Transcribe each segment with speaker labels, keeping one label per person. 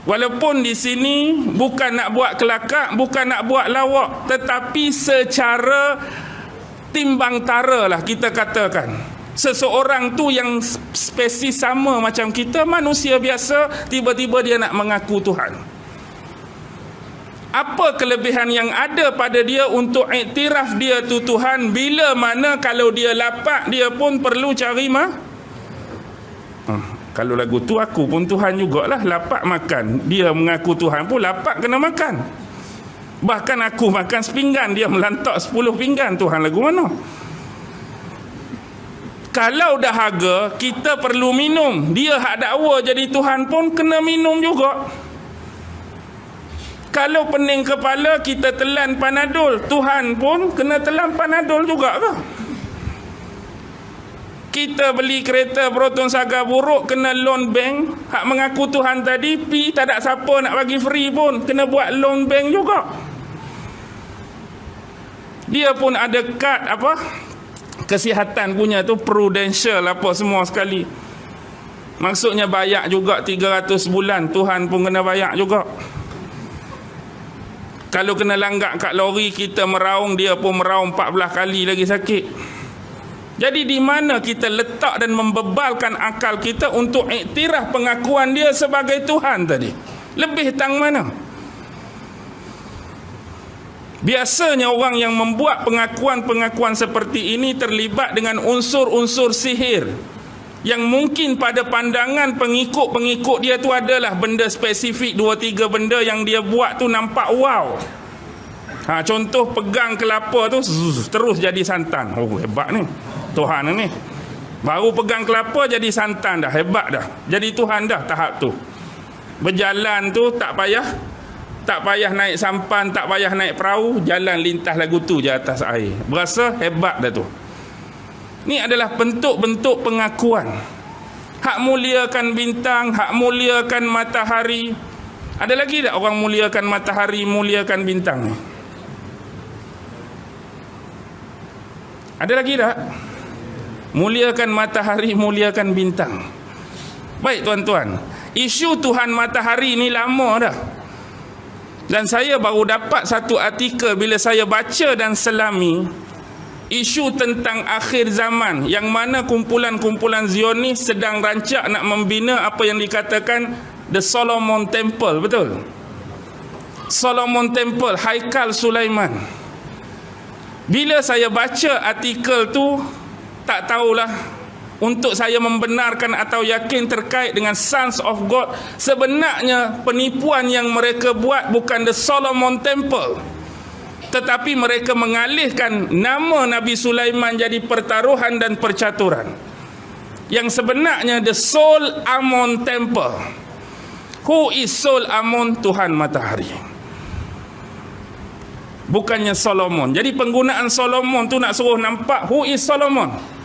Speaker 1: Walaupun di sini bukan nak buat kelakar, bukan nak buat lawak, tetapi secara timbang tara lah kita katakan. Seseorang tu yang spesies sama macam kita, manusia biasa, tiba-tiba dia nak mengaku Tuhan. Apa kelebihan yang ada pada dia untuk iktiraf dia tu Tuhan, bila mana kalau dia lapar dia pun perlu cari kalau lagu tu aku pun Tuhan jugalah, lapar makan. Dia mengaku Tuhan pun lapar kena makan. Bahkan aku makan sepinggan, dia melantak 10 pinggan. Tuhan lagu mana? Kalau dahaga, kita perlu minum. Dia hak dakwa jadi Tuhan pun kena minum juga. Kalau pening kepala, kita telan Panadol. Tuhan pun kena telan Panadol juga ke? Kita beli kereta Proton Saga buruk, kena loan bank. Hak mengaku Tuhan tadi, tak ada siapa nak bagi free pun, kena buat loan bank juga. Dia pun ada kad kesihatan punya tu, prudential apa semua sekali. Maksudnya bayar juga 300 bulan, Tuhan pun kena bayar juga. Kalau kena langgak kat lori, kita meraung, dia pun meraung 14 kali lagi sakit. Jadi di mana kita letak dan membebalkan akal kita untuk iktiraf pengakuan dia sebagai Tuhan tadi? Lebih tang mana? Biasanya orang yang membuat pengakuan-pengakuan seperti ini terlibat dengan unsur-unsur sihir, yang mungkin pada pandangan pengikut-pengikut dia tu adalah benda spesifik, 2-3 benda yang dia buat tu nampak wow. Contoh pegang kelapa tu terus jadi santan. Oh, hebat ni Tuhan ni. Baru pegang kelapa jadi santan dah, hebat dah. Jadi Tuhan dah tahap tu. Berjalan tu tak payah naik sampan, tak payah naik perahu, jalan lintas lagu tu je atas air. Berasa hebat dah tu. Ni adalah bentuk-bentuk pengakuan. Hak muliakan bintang, hak muliakan matahari. Ada lagi tak orang muliakan matahari, muliakan bintang ni? Ada lagi tak? Muliakan matahari, muliakan bintang. Baik tuan-tuan, isu Tuhan matahari ni lama dah. Dan saya baru dapat satu artikel bila saya baca dan selami isu tentang akhir zaman, yang mana kumpulan-kumpulan Zionis sedang rancak nak membina apa yang dikatakan The Solomon Temple, betul? Solomon Temple, Haikal Sulaiman. Bila saya baca artikel tu, tak tahulah untuk saya membenarkan atau yakin terkait dengan Sons of God. Sebenarnya penipuan yang mereka buat bukan The Solomon Temple, tetapi mereka mengalihkan nama Nabi Sulaiman jadi pertaruhan dan percaturan. Yang sebenarnya The Sol Amon Temple. Who is Sol Amon? Tuhan matahari, bukannya Solomon. Jadi penggunaan Solomon tu nak suruh nampak who is Solomon?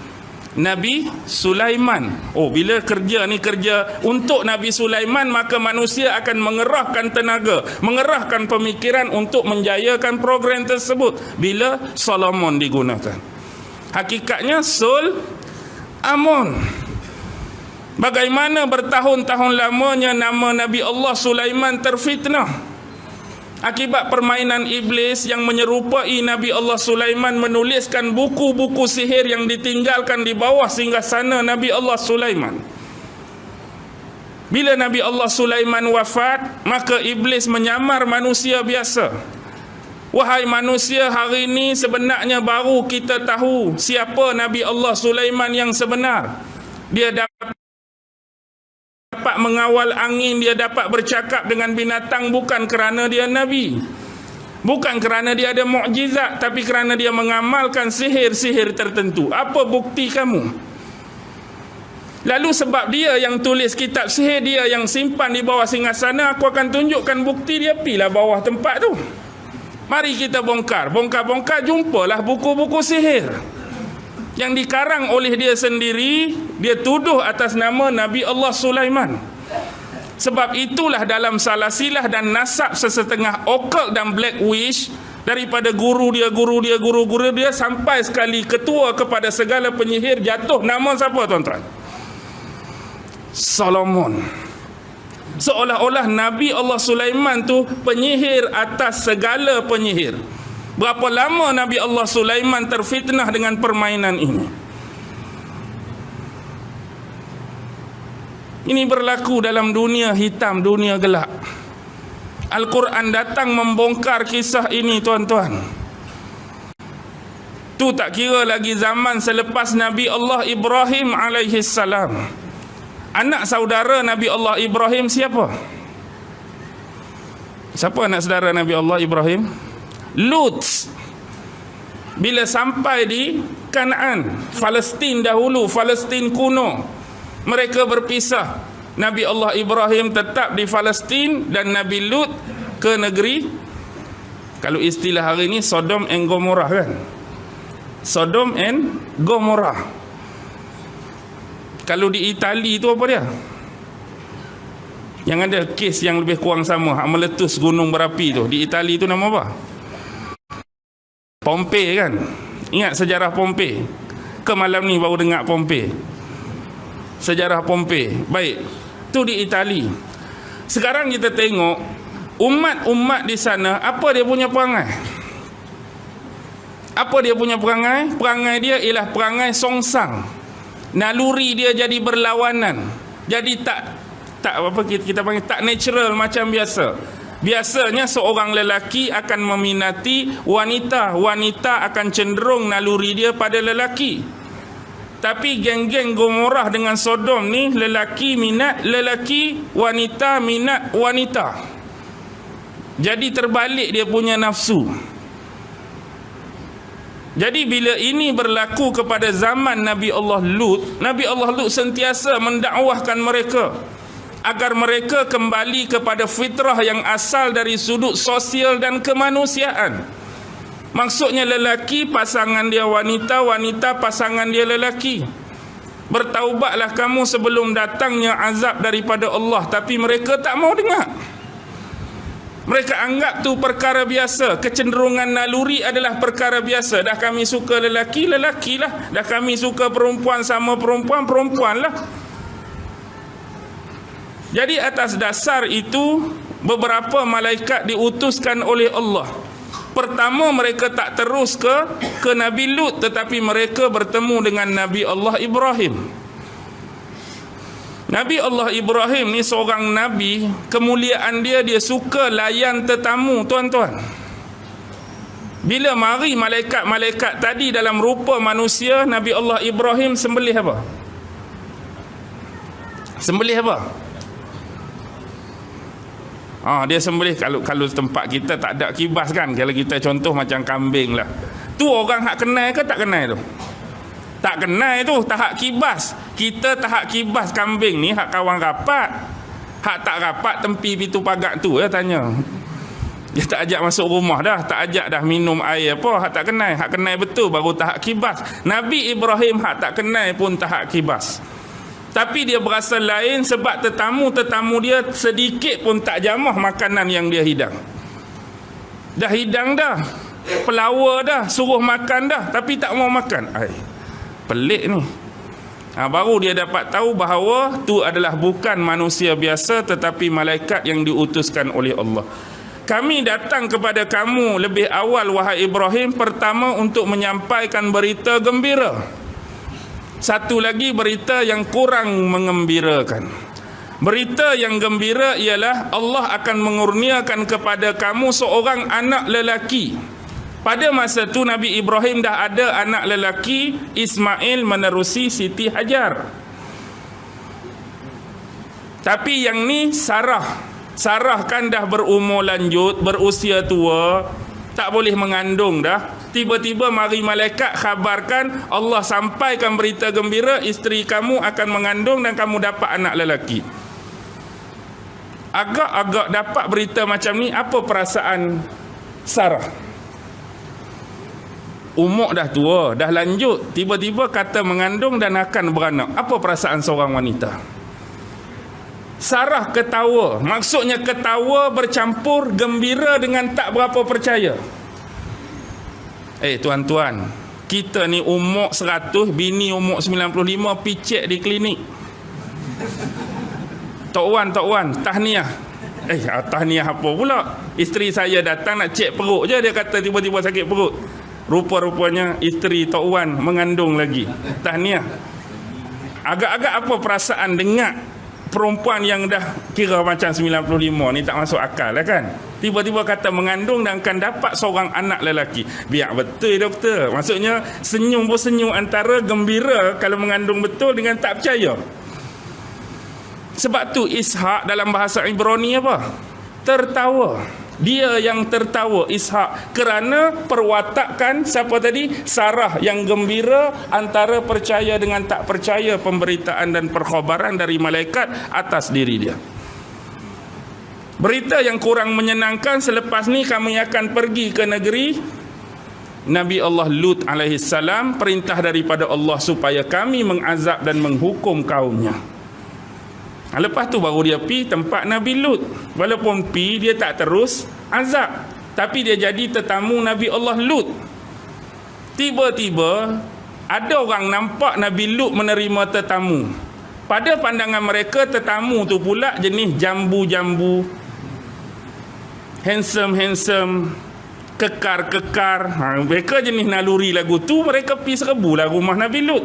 Speaker 1: Nabi Sulaiman. Oh, bila kerja ni kerja untuk Nabi Sulaiman, maka manusia akan mengerahkan tenaga, mengerahkan pemikiran untuk menjayakan program tersebut bila Solomon digunakan. Hakikatnya Sol Amon. Bagaimana bertahun-tahun lamanya nama Nabi Allah Sulaiman terfitnah akibat permainan iblis yang menyerupai Nabi Allah Sulaiman menuliskan buku-buku sihir yang ditinggalkan di bawah singgasana Nabi Allah Sulaiman. Bila Nabi Allah Sulaiman wafat, maka iblis menyamar manusia biasa. Wahai manusia, hari ini sebenarnya baru kita tahu siapa Nabi Allah Sulaiman yang sebenar. Dia dapat mengawal angin, dia dapat bercakap dengan binatang, bukan kerana dia Nabi, bukan kerana dia ada mukjizat, tapi kerana dia mengamalkan sihir-sihir tertentu. Apa bukti kamu? Lalu sebab dia yang tulis kitab sihir, dia yang simpan di bawah singgasana, aku akan tunjukkan bukti dia. Pilah bawah tempat tu, mari kita bongkar, jumpalah buku-buku sihir yang dikarang oleh dia sendiri. Dia tuduh atas nama Nabi Allah Sulaiman. Sebab itulah dalam salasilah dan nasab sesetengah occult dan black wish, daripada guru dia sampai sekali ketua kepada segala penyihir, jatuh nama siapa tuan-tuan? Solomon. Seolah-olah Nabi Allah Sulaiman tu penyihir atas segala penyihir. Berapa lama Nabi Allah Sulaiman terfitnah dengan permainan ini? Ini berlaku dalam dunia hitam, dunia gelap. Al-Quran datang membongkar kisah ini, tuan-tuan. Tu tak kira lagi zaman selepas Nabi Allah Ibrahim alaihi salam. Anak saudara Nabi Allah Ibrahim siapa? Siapa anak saudara Nabi Allah Ibrahim? Lut. Bila sampai di Kanaan, Palestin dahulu, Palestin kuno, mereka berpisah. Nabi Allah Ibrahim tetap di Palestin dan Nabi Lut ke negeri, kalau istilah hari ini, Sodom and Gomorrah kan? Sodom and Gomorrah. Kalau di Itali itu apa dia? Yang ada kes yang lebih kurang sama, meletus gunung berapi tu, di Itali itu nama apa? Pompei kan? Ingat sejarah Pompei? Ke malam ni baru dengar Pompei? Sejarah Pompei. Baik, tu di Itali. Sekarang kita tengok umat-umat di sana, apa dia punya perangai? Apa dia punya perangai? Perangai dia ialah perangai songsang. Naluri dia jadi berlawanan. Jadi tak apa kita panggil, tak natural macam biasa. Biasanya seorang lelaki akan meminati wanita, wanita akan cenderung naluri dia pada lelaki. Tapi geng-geng Gomorrah dengan Sodom ni, lelaki minat lelaki, wanita minat wanita. Jadi terbalik dia punya nafsu. Jadi bila ini berlaku kepada zaman Nabi Allah Lut, Nabi Allah Lut sentiasa mendakwahkan mereka agar mereka kembali kepada fitrah yang asal dari sudut sosial dan kemanusiaan. Maksudnya lelaki pasangan dia wanita, wanita pasangan dia lelaki. Bertaubatlah kamu sebelum datangnya azab daripada Allah. Tapi mereka tak mau dengar. Mereka anggap tu perkara biasa. Kecenderungan naluri adalah perkara biasa. Dah kami suka lelaki, lelakilah. Dah kami suka perempuan sama perempuan, perempuanlah. Jadi atas dasar itu, beberapa malaikat diutuskan oleh Allah. Pertama, mereka tak terus ke Nabi Lut, tetapi mereka bertemu dengan Nabi Allah Ibrahim. Nabi Allah Ibrahim ni seorang Nabi, kemuliaan dia suka layan tetamu, tuan-tuan. Bila mari malaikat-malaikat tadi dalam rupa manusia, Nabi Allah Ibrahim sembelih apa? Sembelih apa? Dia sembelih, kalau tempat kita tak ada kibas kan, kalau kita contoh macam kambing lah. Tu orang hak kenal ke tak kenal tu? Tak kenal tu, tak hak kibas. Kita tak hak kibas kambing ni, hak kawan rapat. Hak tak rapat tempi pintu pagar tu, ya tanya. Dia tak ajak masuk rumah dah, tak ajak dah minum air apa, hak tak kenal. Hak kenal betul baru tak hak kibas. Nabi Ibrahim hak tak kenal pun tak hak kibas. Tapi dia berasa lain sebab tetamu dia sedikit pun tak jamah makanan yang dia hidang. Dah hidang dah, pelawar dah, suruh makan dah, tapi tak mau makan. Pelik ni. Baru dia dapat tahu bahawa tu adalah bukan manusia biasa, tetapi malaikat yang diutuskan oleh Allah. Kami datang kepada kamu lebih awal, wahai Ibrahim, pertama untuk menyampaikan berita gembira. Satu lagi berita yang kurang mengembirakan. Berita yang gembira ialah Allah akan mengurniakan kepada kamu seorang anak lelaki. Pada masa tu Nabi Ibrahim dah ada anak lelaki, Ismail menerusi Siti Hajar. Tapi yang ni Sarah. Sarah kan dah berumur lanjut, berusia tua, tak boleh mengandung dah. Tiba-tiba mari malaikat khabarkan, Allah sampaikan berita gembira, isteri kamu akan mengandung dan kamu dapat anak lelaki. Agak-agak dapat berita macam ni, apa perasaan Sarah? Umur dah tua, dah lanjut, tiba-tiba kata mengandung dan akan beranak. Apa perasaan seorang wanita? Sarah ketawa. Maksudnya ketawa bercampur gembira dengan tak berapa percaya. Tuan-tuan, kita ni umur 100, bini umur 95, picek di klinik. Tok Wan, tahniah. Tahniah apa pula? Isteri saya datang nak cek perut je, dia kata tiba-tiba sakit perut. Rupa-rupanya isteri Tok Wan mengandung lagi. Tahniah. Agak-agak apa perasaan dengar perempuan yang dah kira macam 95 ni, tak masuk akal lah kan? Tiba-tiba kata mengandung dan akan dapat seorang anak lelaki. Biar betul doktor. Maksudnya senyum pun senyum antara gembira kalau mengandung betul dengan tak percaya. Sebab tu Ishak dalam bahasa Ibrani apa? Tertawa. Dia yang tertawa, Ishak, kerana perwatakan siapa tadi? Sarah yang gembira antara percaya dengan tak percaya pemberitaan dan perkhabaran dari malaikat atas diri dia. Berita yang kurang menyenangkan, selepas ni kami akan pergi ke negeri Nabi Allah Lut alaihi salam, perintah daripada Allah supaya kami mengazab dan menghukum kaumnya. Lepas tu baru dia pi tempat Nabi Lut. Walaupun pi, dia tak terus azab, tapi dia jadi tetamu Nabi Allah Lut. Tiba-tiba ada orang nampak Nabi Lut menerima tetamu. Pada pandangan mereka, tetamu tu pula jenis jambu-jambu, handsome, kekar. Mereka jenis naluri lagu tu, mereka pi serbulah rumah Nabi Lut.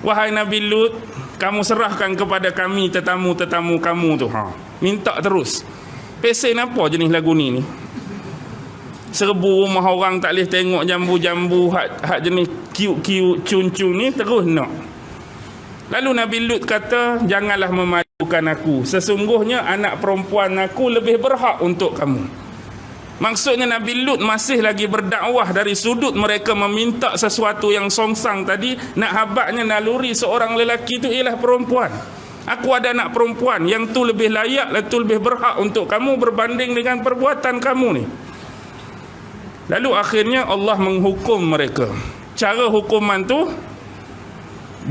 Speaker 1: Wahai Nabi Lut, kamu serahkan kepada kami tetamu-tetamu kamu tu. Minta terus. Pesen apa jenis lagu ni? Serbu rumah orang, tak boleh tengok jambu-jambu hak jenis cute-cute, cun-cun ni, terus nak. Lalu Nabi Lut kata, janganlah memajukan aku. Sesungguhnya anak perempuan aku lebih berhak untuk kamu. Maksudnya Nabi Lut masih lagi berdakwah dari sudut mereka meminta sesuatu yang songsang tadi. Nak habaknya naluri seorang lelaki itu ialah perempuan. Aku ada anak perempuan yang tu lebih layak, tu lebih berhak untuk kamu berbanding dengan perbuatan kamu ni. Lalu akhirnya Allah menghukum mereka. Cara hukuman tu,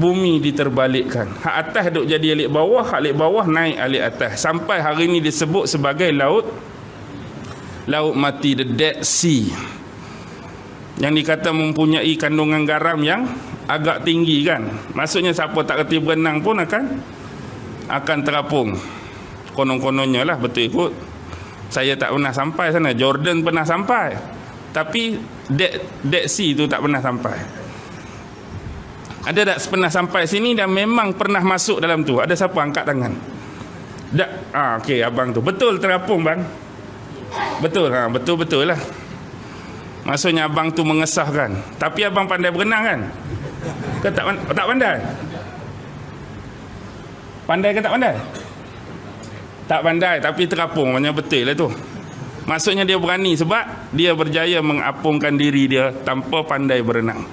Speaker 1: bumi diterbalikkan. Hak atas duk jadi alik bawah, hak alik bawah naik alik atas. Sampai hari ini disebut sebagai laut mati, the Dead Sea, yang dikata mempunyai kandungan garam yang agak tinggi kan. Maksudnya siapa tak kerti berenang pun akan terapung. Konon-kononnya lah, betul ikut. Saya tak pernah sampai sana. Jordan pernah sampai, tapi Dead Sea tu tak pernah sampai. Ada tak pernah sampai sini dan memang pernah masuk dalam tu? Ada siapa angkat tangan? Okey, abang tu betul terapung bang. Betul, betul-betul lah. Maksudnya abang tu mengesahkan. Tapi abang pandai berenang kan? Ke tak pandai? Pandai ke tak pandai? Tak pandai, tapi terapung. Maksudnya betul lah tu. Maksudnya dia berani sebab dia berjaya mengapungkan diri dia tanpa pandai berenang.